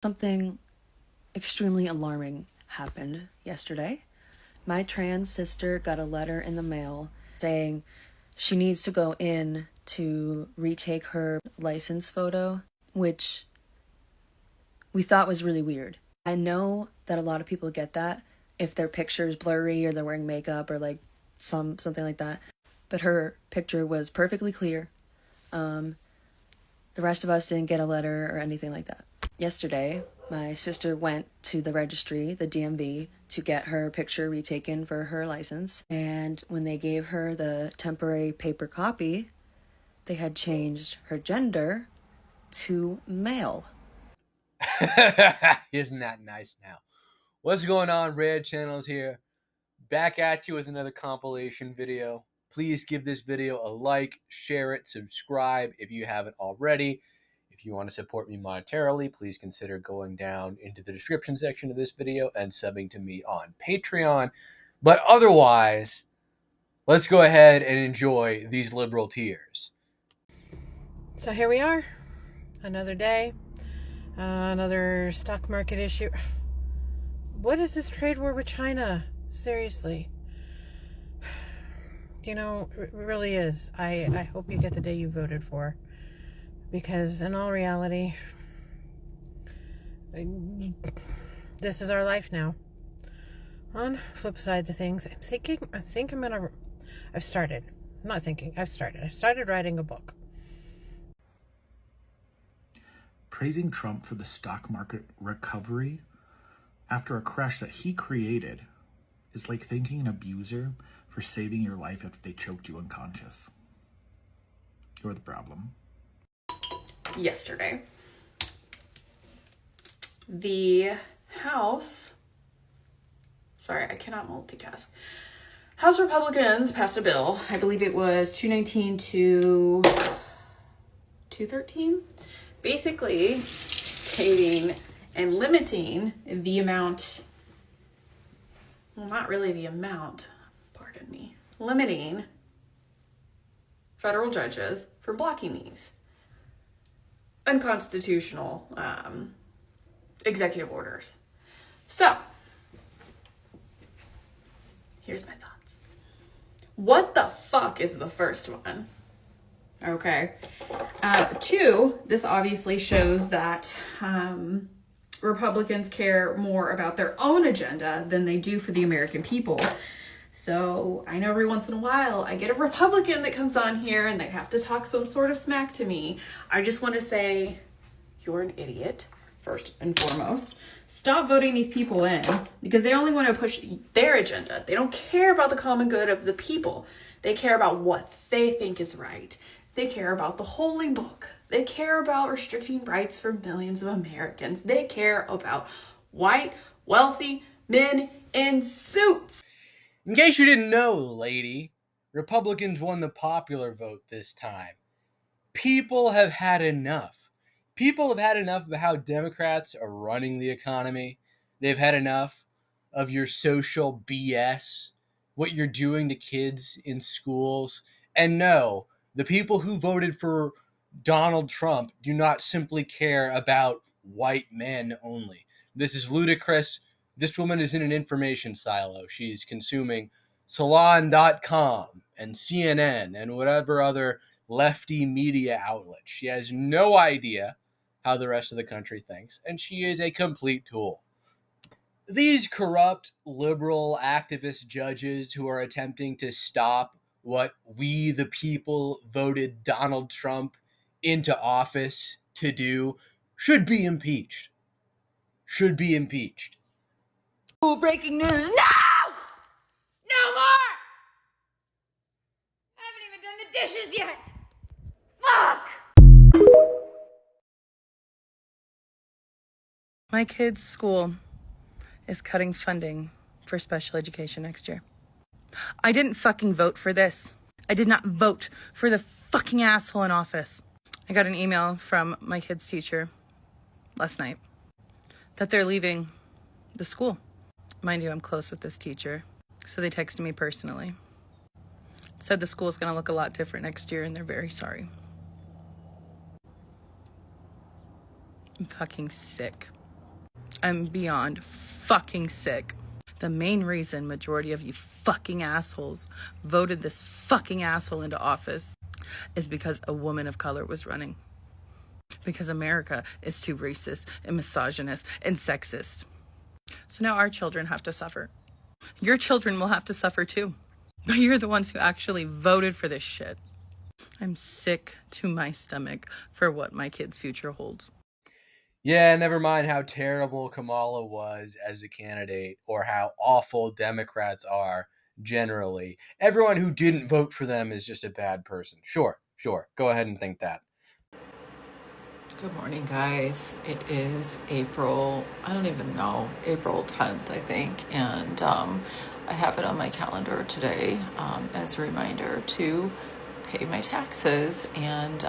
Something extremely alarming happened yesterday. My trans sister got a letter in the mail saying she needs to go in to retake her license photo, which we thought was really weird. I know that a lot of people get that if their picture is blurry or they're wearing makeup or like something like that. But her picture was perfectly clear. The rest of us didn't get a letter or anything like that. Yesterday, my sister went to the registry, the DMV, to get her picture retaken for her license. And when they gave her the temporary paper copy, they had changed her gender to male. Isn't that nice now? What's going on, Red Channels here? Back at you with another compilation video. Please give this video a like, share it, subscribe if you haven't already. If you want to support me monetarily, please consider going down into the description section of this video and subbing to me on Patreon. But otherwise, let's go ahead and enjoy these liberal tears. So here we are, another day, another stock market issue. What is this trade war with China? Seriously. You know, it really is. I hope you get the day you voted for. Because in all reality, this is our life now. On flip sides of things, I've started writing a book. Praising Trump for the stock market recovery after a crash that he created is like thanking an abuser for saving your life after they choked you unconscious. You're the problem. Yesterday, the House, I cannot multitask. House Republicans passed a bill, I believe it was 219 to 213, basically stating and limiting the amount, well, not really the amount, pardon me, limiting federal judges for blocking these unconstitutional executive orders. So, here's my thoughts. What the fuck is the first one? Okay. Two, this obviously shows that Republicans care more about their own agenda than they do for the American people. So I know every once in a while I get a Republican that comes on here and they have to talk some sort of smack to me. I just want to say, you're an idiot, first and foremost. Stop voting these people in because they only want to push their agenda. They don't care about the common good of the people. They care about what they think is right. They care about the holy book. They care about restricting rights for millions of Americans. They care about white, wealthy men in suits. In case you didn't know, lady, Republicans won the popular vote this time. People have had enough. People have had enough of how Democrats are running the economy. They've had enough of your social BS, what you're doing to kids in schools. And no, the people who voted for Donald Trump do not simply care about white men only. This is ludicrous. This woman is in an information silo. She's consuming Salon.com and CNN and whatever other lefty media outlet. She has no idea how the rest of the country thinks, and she is a complete tool. These corrupt, liberal, activist judges who are attempting to stop what we, the people, voted Donald Trump into office to do should be impeached. Should be impeached. Ooh, breaking news. No! No more! I haven't even done the dishes yet. Fuck! My kid's school is cutting funding for special education next year. I didn't fucking vote for this. I did not vote for the fucking asshole in office. I got an email from my kid's teacher last night that they're leaving the school. Mind you, I'm close with this teacher, so they texted me personally. Said the school's gonna look a lot different next year and they're very sorry. I'm fucking sick. I'm beyond fucking sick. The main reason majority of you fucking assholes voted this fucking asshole into office is because a woman of color was running. Because America is too racist and misogynist and sexist. So now our children have to suffer. Your children will have to suffer too. But you're the ones who actually voted for this shit. I'm sick to my stomach for what my kid's future holds. Yeah, never mind how terrible Kamala was as a candidate or how awful Democrats are generally. Everyone who didn't vote for them is just a bad person. Sure. Go ahead and think that. Good morning, guys. It is April 10th, I think. And I have it on my calendar today as a reminder to pay my taxes. And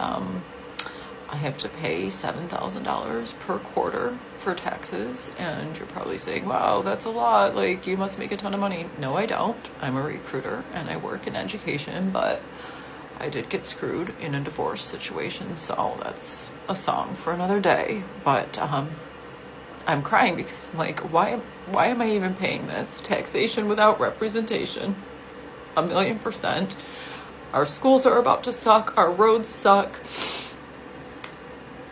I have to pay $7,000 per quarter for taxes. And you're probably saying, wow, that's a lot. Like, you must make a ton of money. No, I don't. I'm a recruiter and I work in education, but I did get screwed in a divorce situation, so that's a song for another day. But I'm crying because I'm like, why am I even paying this? Taxation without representation, 1,000,000%. Our schools are about to suck. Our roads suck.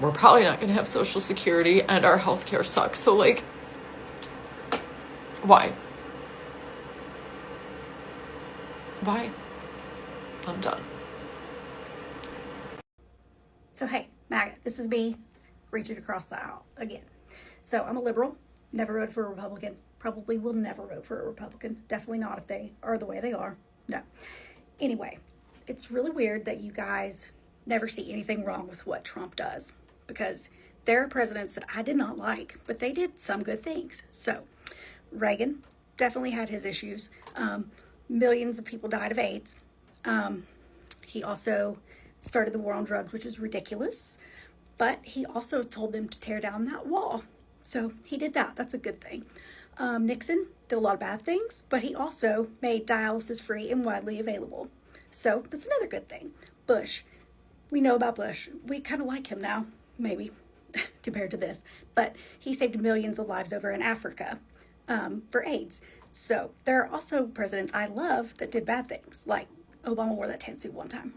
We're probably not going to have Social Security, and our healthcare sucks. So, like, why? I'm done. So hey, MAGA, this is me reaching across the aisle again. So I'm a liberal, never voted for a Republican, probably will never vote for a Republican, definitely not if they are the way they are, no. Anyway, it's really weird that you guys never see anything wrong with what Trump does, because there are presidents that I did not like, but they did some good things. So Reagan definitely had his issues. Millions of people died of AIDS. He also started the war on drugs, which was ridiculous, but he also told them to tear down that wall. So he did that. That's a good thing. Nixon did a lot of bad things, but he also made dialysis free and widely available. So that's another good thing. Bush, we know about Bush. We kind of like him now, maybe, compared to this, but he saved millions of lives over in Africa for AIDS. So there are also presidents I love that did bad things, like Obama wore that tent suit one time.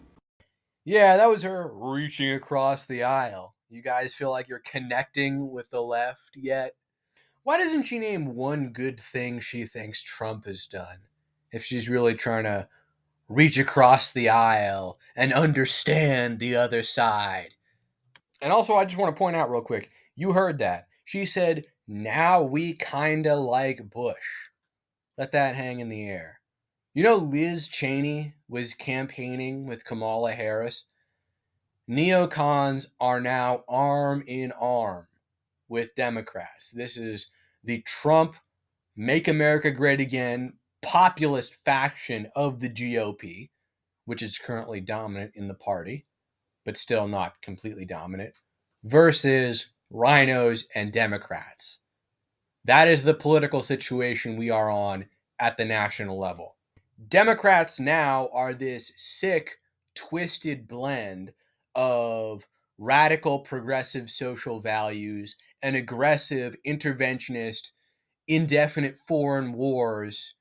Yeah, that was her reaching across the aisle. You guys feel like you're connecting with the left yet? Why doesn't she name one good thing she thinks Trump has done? If she's really trying to reach across the aisle and understand the other side. And also, I just want to point out real quick, you heard that. She said, now we kinda like Bush. Let that hang in the air. You know, Liz Cheney was campaigning with Kamala Harris. Neocons are now arm in arm with Democrats. This is the Trump Make America Great Again populist faction of the GOP, which is currently dominant in the party, but still not completely dominant, versus rhinos and Democrats. That is the political situation we are on at the national level. Democrats now are this sick, twisted blend of radical progressive social values and aggressive interventionist, indefinite foreign wars,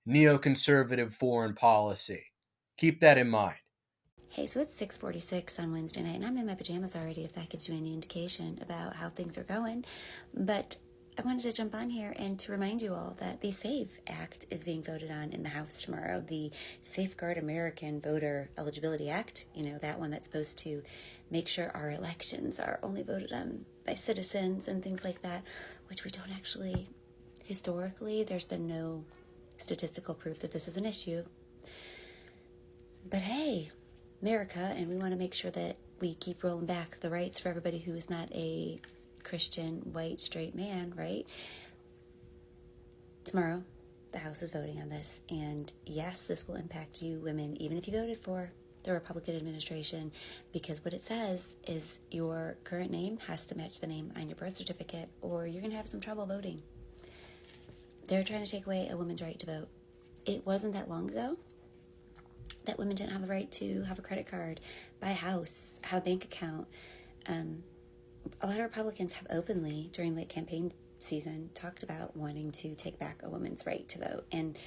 neoconservative foreign policy. Keep that in mind. Hey, so it's 6:46 on Wednesday night, and I'm in my pajamas already, if that gives you any indication about how things are going. But I wanted to jump on here and to remind you all that the SAVE Act is being voted on in the House tomorrow. The Safeguard American Voter Eligibility Act, you know, that one that's supposed to make sure our elections are only voted on by citizens and things like that, which we don't actually, historically, there's been no statistical proof that this is an issue. But hey, America, and we want to make sure that we keep rolling back the rights for everybody who is not a Christian, white, straight man, right? Tomorrow, the House is voting on this, and yes, this will impact you women, even if you voted for the Republican administration, because what it says is your current name has to match the name on your birth certificate, or you're going to have some trouble voting. They're trying to take away a woman's right to vote. It wasn't that long ago that women didn't have the right to have a credit card, buy a house, have a bank account. A lot of Republicans have openly, during the campaign season talked about wanting to take back a woman's right to vote. And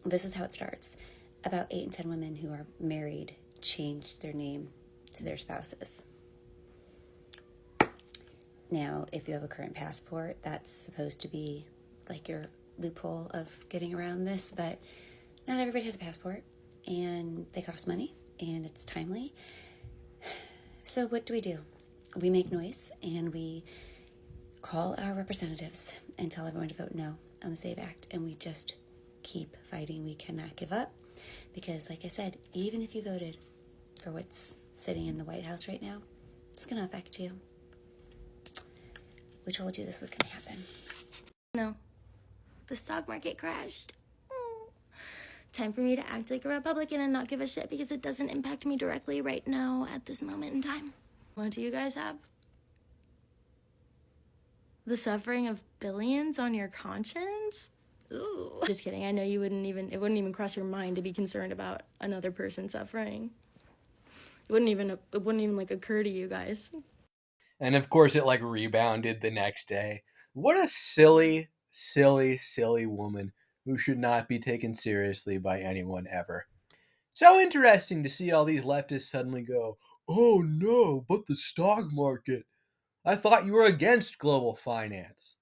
this is how it starts. About 8 in 10 women who are married changed their name to their spouses. Now, if you have a current passport, that's supposed to be like your loophole of getting around this, but not everybody has a passport, and they cost money, and it's timely. So what do? We make noise, and we call our representatives and tell everyone to vote no on the SAVE Act, and we just keep fighting. We cannot give up, because like I said, even if you voted for what's sitting in the White House right now, it's going to affect you. We told you this was going to happen. No. The stock market crashed. Time for me to act like a Republican and not give a shit because it doesn't impact me directly right now at this moment in time. What do you guys have? The suffering of billions on your conscience? Ooh. Just kidding. I know it wouldn't even cross your mind to be concerned about another person suffering. It wouldn't even like occur to you guys. And of course it like rebounded the next day. What a silly, silly, silly woman who should not be taken seriously by anyone ever. So interesting to see all these leftists suddenly go, "Oh no, but the stock market. I thought you were against global finance.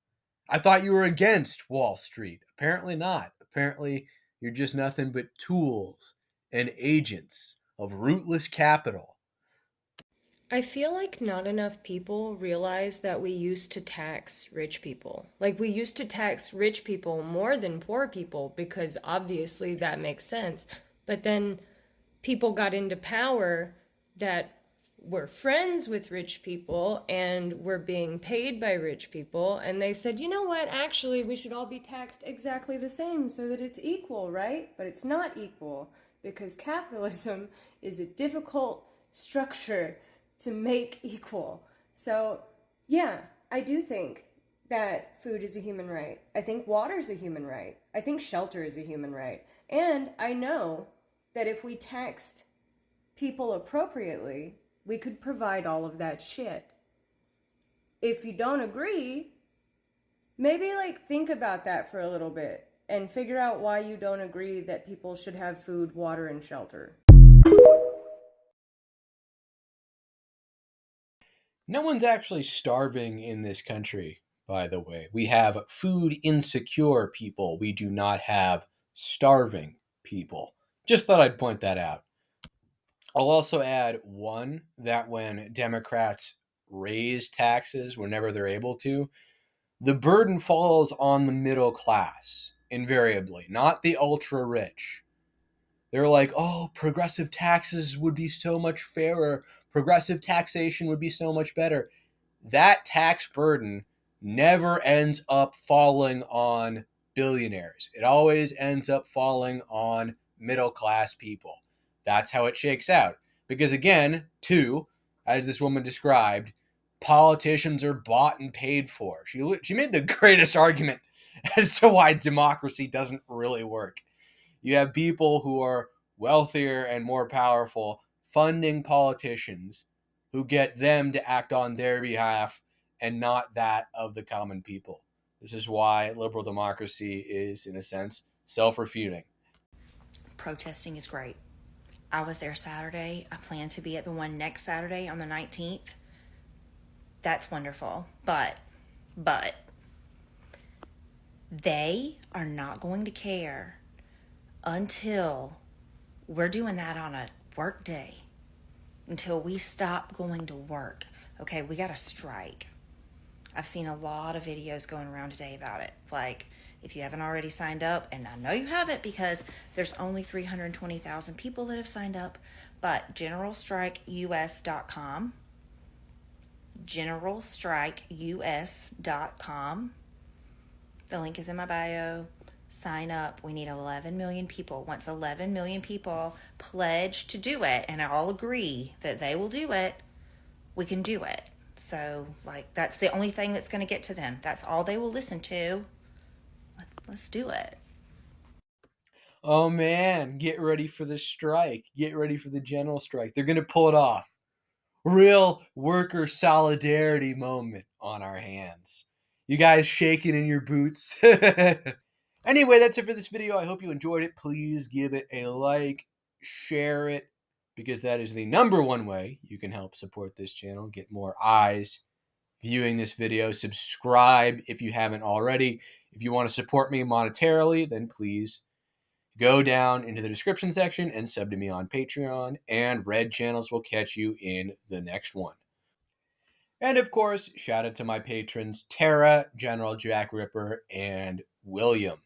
I thought you were against Wall Street." Apparently not. Apparently you're just nothing but tools and agents of rootless capital. I feel like not enough people realize that we used to tax rich people. Like, we used to tax rich people more than poor people because obviously that makes sense. But then people got into power that were friends with rich people and were being paid by rich people. And they said, you know what, actually, we should all be taxed exactly the same so that it's equal, right? But it's not equal because capitalism is a difficult structure to make equal. So, yeah, I do think that food is a human right. I think water is a human right. I think shelter is a human right. And I know that if we taxed people appropriately, we could provide all of that shit. If you don't agree, maybe think about that for a little bit and figure out why you don't agree that people should have food, water, and shelter. No one's actually starving in this country, by the way. We have food insecure people. We do not have starving people. Just thought I'd point that out. I'll also add one, that when Democrats raise taxes whenever they're able to, the burden falls on the middle class, invariably, not the ultra rich. They're like, oh, progressive taxes would be so much fairer. Progressive taxation would be so much better. That tax burden never ends up falling on billionaires. It always ends up falling on middle class people. That's how it shakes out. Because again, two, as this woman described, politicians are bought and paid for. She made the greatest argument as to why democracy doesn't really work. You have people who are wealthier and more powerful funding politicians who get them to act on their behalf and not that of the common people. This is why liberal democracy is, in a sense, self-refuting. Protesting is great. I was there Saturday. I plan to be at the one next Saturday on the 19th. That's wonderful. But they are not going to care until we're doing that on a work day, until we stop going to work. Okay, we got to strike. I've seen a lot of videos going around today about it. If you haven't already signed up, and I know you haven't because there's only 320,000 people that have signed up, but generalstrikeus.com, generalstrikeus.com. The link is in my bio. Sign up. We need 11 million people. Once 11 million people pledge to do it, and all agree that they will do it, we can do it. So, that's the only thing that's going to get to them. That's all they will listen to. Let's do it. Oh man, get ready for the strike. Get ready for the general strike. They're going to pull it off. Real worker solidarity moment on our hands. You guys shaking in your boots. Anyway, that's it for this video. I hope you enjoyed it. Please give it a like, share it, because that is the #1 way you can help support this channel, get more eyes viewing this video. Subscribe if you haven't already. If you want to support me monetarily, then please go down into the description section and sub to me on Patreon, and Red Channels will catch you in the next one. And of course, shout out to my patrons, Tara, General Jack Ripper, and William.